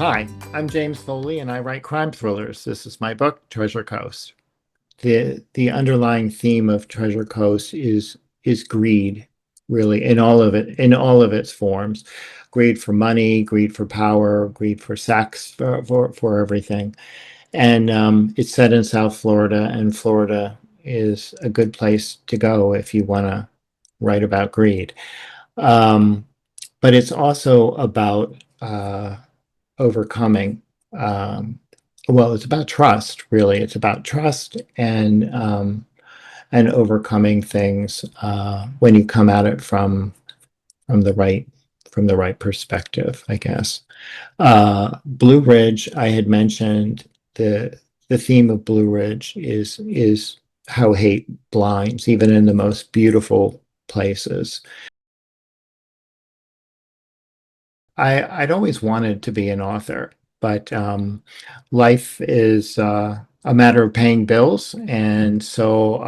Hi, I'm James Foley and I write crime thrillers. This is my book, Treasure Coast. The underlying theme of Treasure Coast is greed, really, in all of its forms. Greed for money, greed for power, greed for sex, for everything. And it's set in South Florida, and Florida is a good place to go if you want to write about greed. Um, but it's also about overcoming. Um, well, it's about trust, really. It's about trust and overcoming things when you come at it from the right from the right perspective, I guess. Blue Ridge, I had mentioned the theme of Blue Ridge is how hate blinds, even in the most beautiful places. I'd always wanted to be an author, but life is a matter of paying bills, and so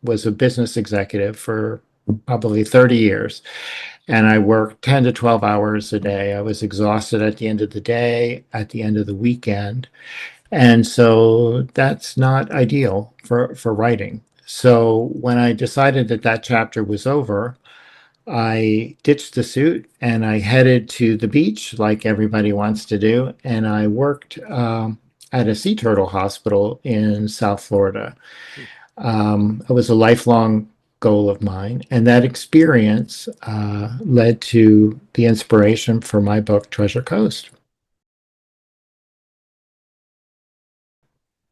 was a business executive for probably 30 years, and I worked 10 to 12 hours a day. I was exhausted at the end of the day, at the end of the weekend, and so that's not ideal for writing. So when I decided that that chapter was over, I ditched the suit and I headed to the beach like everybody wants to do. And I worked at a sea turtle hospital in South Florida. It was a lifelong goal of mine. And that experience led to the inspiration for my book, Treasure Coast.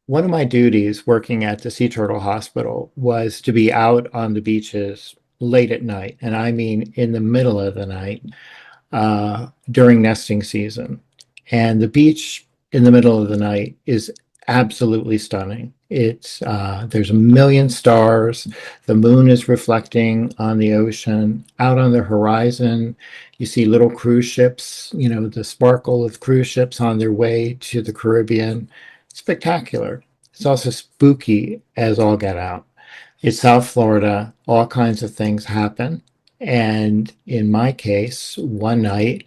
One of my duties working at the Sea Turtle Hospital was to be out on the beaches late at night. And I mean, in the middle of the night during nesting season. And the beach in the middle of the night is absolutely stunning. It's there's a million stars. The moon is reflecting on the ocean. Out on the horizon, you see little cruise ships, the sparkle of cruise ships on their way to the Caribbean. Spectacular. It's also spooky as all get out. It's South Florida. All kinds of things happen. And in my case, one night,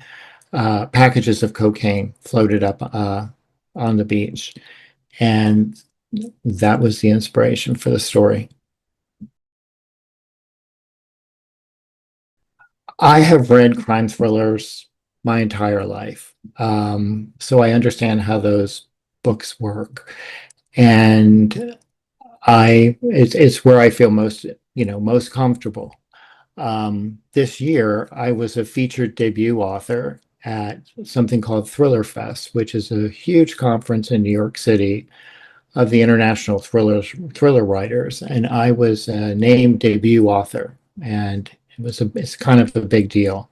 packages of cocaine floated up on the beach. And that was the inspiration for the story. I have read crime thrillers my entire life. So I understand how those books work. And it's where I feel most comfortable. This year, I was a featured debut author at something called Thriller Fest, which is a huge conference in New York City of the international thriller writers, and I was a named debut author, and it's kind of a big deal.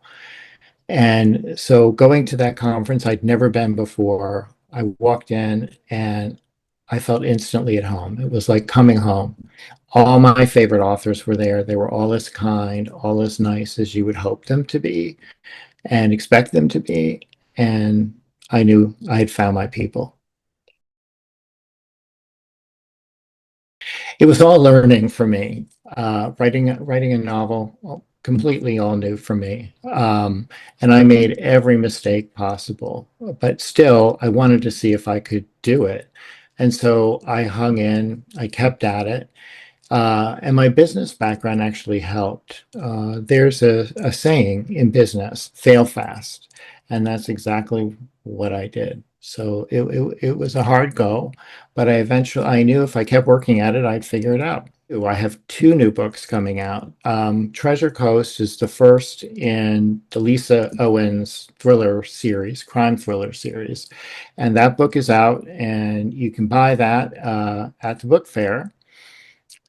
And so going to that conference, I'd never been before. I walked in and I felt instantly at home. It was like coming home. All my favorite authors were there. They were all as kind, all as nice as you would hope them to be and expect them to be. And I knew I had found my people. It was all learning for me. Writing a novel, completely all new for me. And I made every mistake possible, but still, I wanted to see if I could do it. And so I hung in, I kept at it. And my business background actually helped. There's a saying in business, fail fast. And that's exactly what I did. So it was a hard go, but I knew if I kept working at it, I'd figure it out. I have two new books coming out. Treasure Coast is the first in the Lisa Owens thriller series, crime thriller series. And that book is out, and you can buy that at the book fair.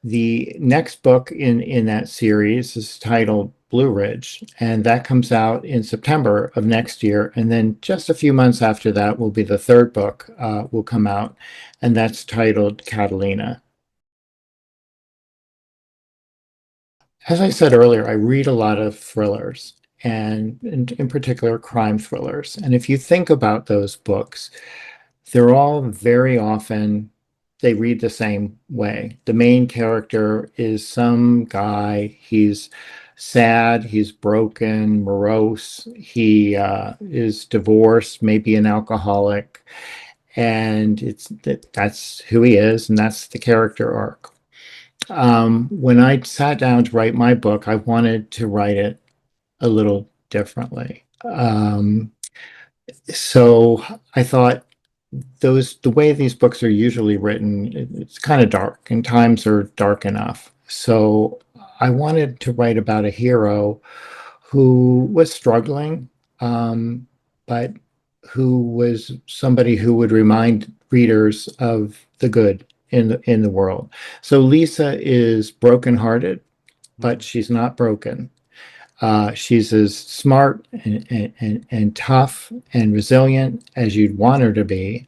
The next book in that series is titled Blue Ridge, and that comes out in September of next year. And then just a few months after that will be the third book will come out, and that's titled Catalina. As I said earlier, I read a lot of thrillers, and in particular crime thrillers. And if you think about those books, they're all very often they read the same way. The main character is some guy, he's sad, he's broken, morose, he is divorced, maybe an alcoholic, and that's who he is, and that's the character arc. When I sat down to write my book, I wanted to write it a little differently. So I thought the way these books are usually written, it's kind of dark, and times are dark enough. So I wanted to write about a hero who was struggling, um, but who was somebody who would remind readers of the good in the world. So Lisa is brokenhearted, but Mm. she's not broken. She's as smart and tough and resilient as you'd want her to be.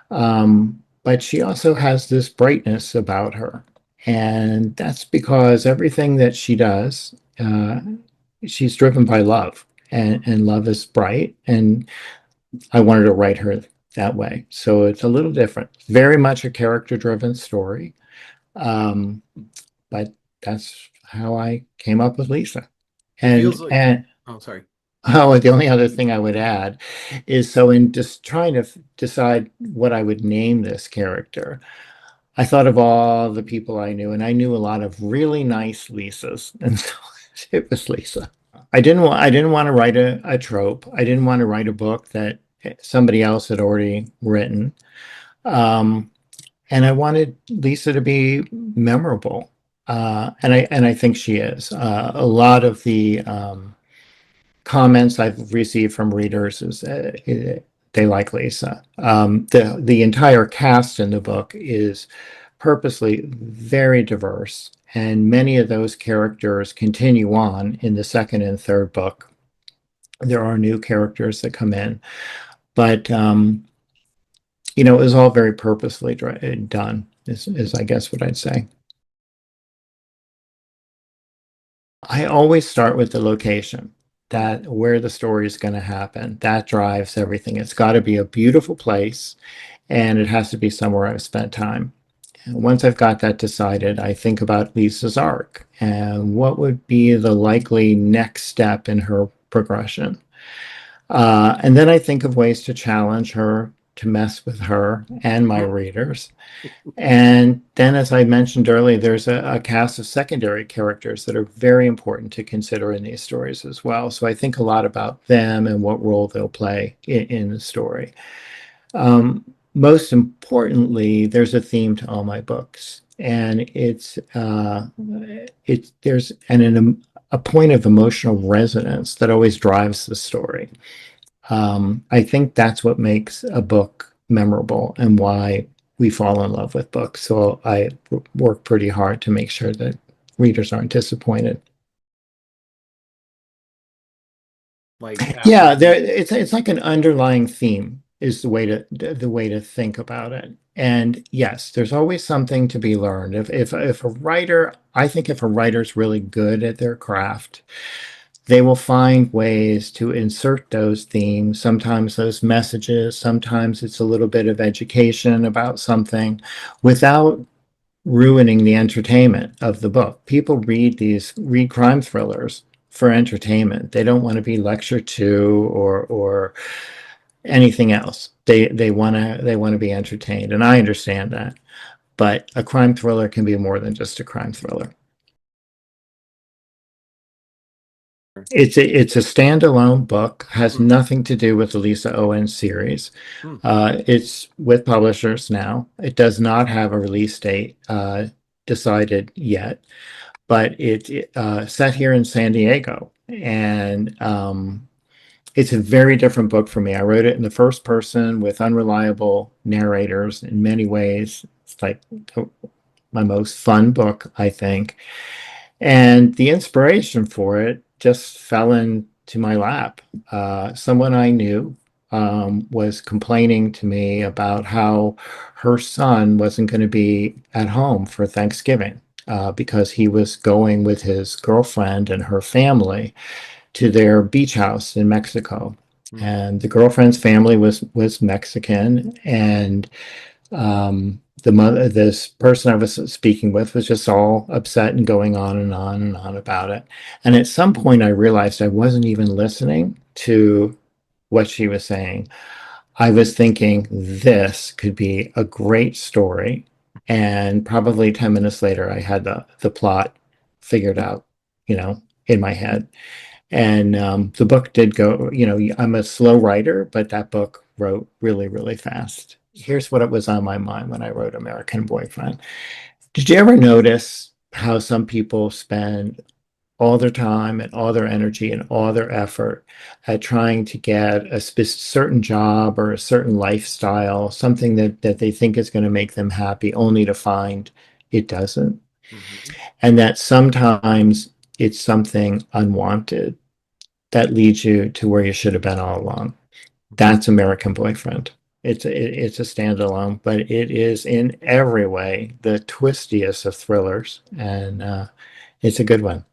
But she also has this brightness about her. And that's because everything that she does, she's driven by love. And love is bright. And I wanted to write her that way. So it's a little different. Very much a character driven story. Um, but that's how I came up with Lisa. It feels like, And oh, sorry. oh, the only other thing I would add is so in just trying to decide what I would name this character, I thought of all the people I knew, and I knew a lot of really nice Lisas, and so it was Lisa. I didn't want to write a trope. I didn't want to write a book that somebody else had already written. Um, and I wanted Lisa to be memorable. And I think she is. A lot of the comments I've received from readers is they like Lisa. The entire cast in the book is purposely very diverse, and many of those characters continue on in the second and third book. There are new characters that come in, but it was all very purposely done. Is I guess what I'd say. I always start with the location, Mm. that where the story is going to happen. That drives everything. It's got to be a beautiful place, and it has to be somewhere I've spent time. And once I've got that decided, I think about Lisa's arc and what would be the likely next step in her progression. And then I think of ways to challenge her, to mess with her and my readers. And then, as I mentioned earlier, there's a cast of secondary characters that are very important to consider in these stories as well. So I think a lot about them and what role they'll play in the story. Most importantly, there's a theme to all my books, and there's a point of emotional resonance that always drives the story. I think that's what makes a book memorable and why we fall in love with books. So I work pretty hard to make sure that readers aren't disappointed. Like after Yeah, you, it's like an underlying theme is the way to think about it. And yes, there's always something to be learned. If a writer, I think if a writer's really good at their craft, they will find ways to insert those themes, sometimes those messages, sometimes it's a little bit of education about something without ruining the entertainment of the book. People read crime thrillers for entertainment. They don't want to be lectured to or anything else. They want to be entertained, and I understand that. But a crime thriller can be more than just a crime thriller. It's a standalone book, has mm, nothing to do with the Lisa Owen series. mm, It's with publishers now. It does not have a release date decided yet, but it's set here in San Diego, and it's a very different book for me. I wrote it in the first person with unreliable narrators in many ways. It's like my most fun book, I think. And the inspiration for it just fell into my lap. Someone I knew was complaining to me about how her son wasn't going to be at home for Thanksgiving because he was going with his girlfriend and her family to their beach house in Mexico. mm. And the girlfriend's family was Mexican, and um, this person I was speaking with was just all upset and going on and on and on about it. And at some point, I realized I wasn't even listening to what she was saying. I was thinking this could be a great story. And probably 10 minutes later, I had the plot figured out, in my head. And the book did go, I'm a slow writer, but that book wrote really, really fast. Here's what it was on my mind when I wrote American Boyfriend. Did you ever notice how some people spend all their time and all their energy and all their effort at trying to get a certain job or a certain lifestyle, something that they think is going to make them happy, only to find it doesn't? Hmm. And that sometimes it's something unwanted that leads you to where you should have been all along. That's American Boyfriend. It's a standalone, but it is in every way the twistiest of thrillers, and it's a good one.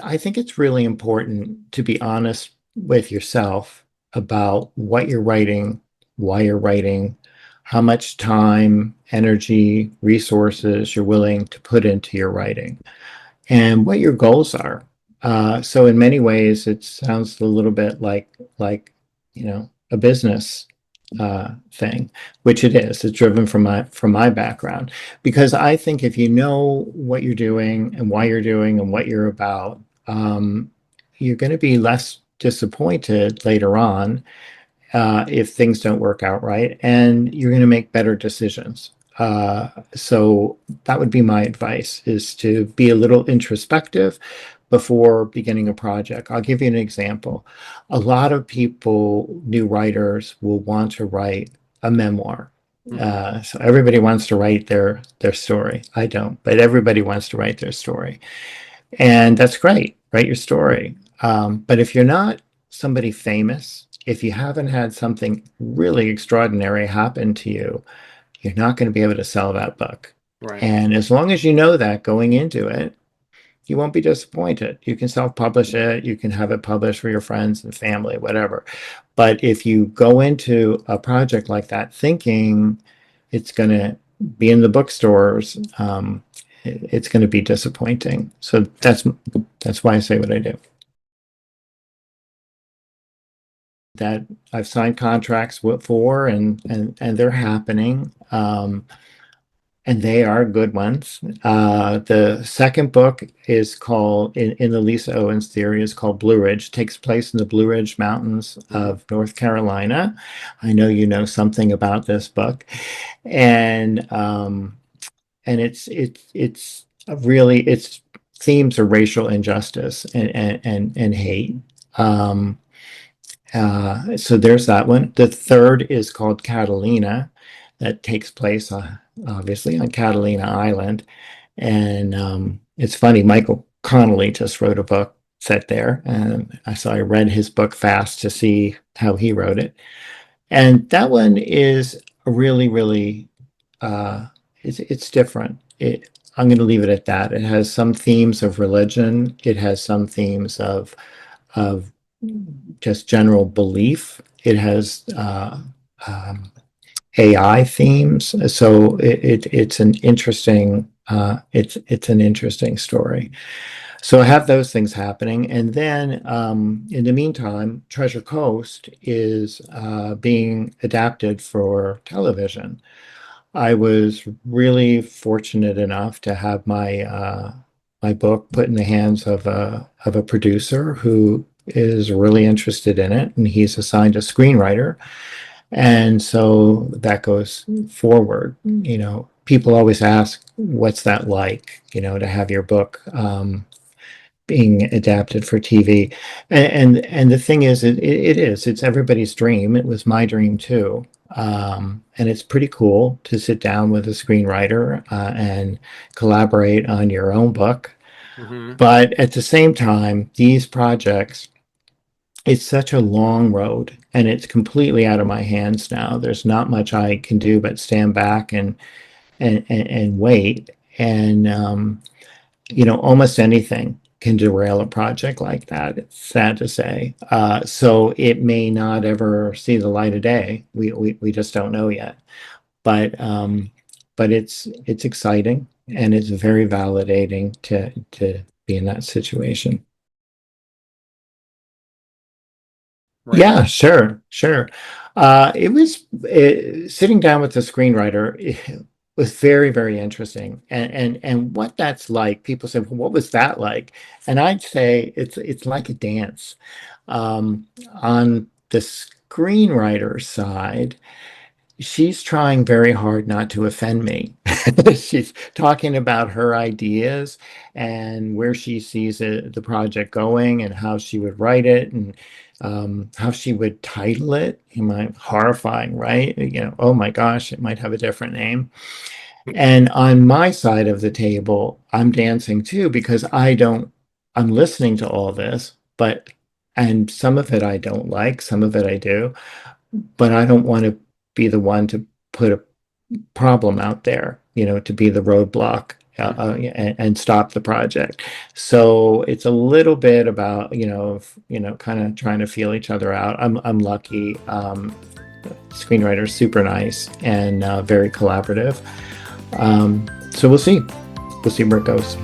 I think it's really important to be honest with yourself about what you're writing, why you're writing, how much time, energy, resources you're willing to put into your writing, and what your goals are. So in many ways, it sounds a little bit like a business thing, which it is. It's driven from my background, because I think if you know what you're doing and why you're doing and what you're about, you're going to be less disappointed later on if things don't work out right, and you're going to make better decisions. So that would be my advice: is to be a little introspective before beginning a project. I'll give you an example. A lot of people, new writers, will want to write a memoir. Hmm. So everybody wants to write their story. I don't, but everybody wants to write their story. And that's great. Write your story. But if you're not somebody famous, if you haven't had something really extraordinary happen to you, you're not going to be able to sell that book. Right. And as long as you know that going into it, you won't be disappointed. You can self-publish it, you can have it published for your friends and family, whatever. But if you go into a project like that thinking it's going to be in the bookstores, it's going to be disappointing. So that's why I say what I do. That I've signed contracts for, and they're happening. And they are good ones. The second book is called, in the Lisa Owens theory, is called Blue Ridge. Takes place in the Blue Ridge Mountains Hmm. of North Carolina. I know you know something about this book, and it's really its themes are racial injustice and hate. Um, so there's that one. The third is called Catalina, that takes place obviously on Catalina Island. And it's funny, Michael Connolly just wrote a book set there. And I read his book fast to see how he wrote it. And that one is really, really, it's different. I'm going to leave it at that. It has some themes of religion. It has some themes of just general belief. It has um, AI themes, so it's an interesting it's an interesting story. So I have those things happening, and then in the meantime, Treasure Coast is being adapted for television. I was really fortunate enough to have my book put in the hands of a producer who is really interested in it, and he's assigned a screenwriter, and so that goes forward. People always ask, "What's that like?" To have your book being adapted for TV, and the thing is, it is. It's everybody's dream. It was my dream too. And it's pretty cool to sit down with a screenwriter and collaborate on your own book. Hmm. But at the same time, these projects, it's such a long road, and it's completely out of my hands now. There's not much I can do but stand back and wait. And almost anything can derail a project like that. It's sad to say. So it may not ever see the light of day. We just don't know yet. But it's exciting and it's very validating to be in that situation. Right. Yeah, sure, sure. It was sitting down with the screenwriter. It was very, very interesting, and what that's like. People say, "Well, what was that like?" And I'd say it's like a dance. On the screenwriter side, she's trying very hard not to offend me. She's talking about her ideas and where she sees the project going and how she would write it and how she would title it. You might horrifying, right? You know, oh my gosh, it might have a different name. And on my side of the table, I'm dancing too because I'm listening to all this, but and some of it I don't like, some of it I do, but I don't want to be the one to put a problem out there, to be the roadblock and stop the project. So it's a little bit about, kind of trying to feel each other out. I'm lucky. Screenwriter's super nice and very collaborative. So we'll see. We'll see where it goes.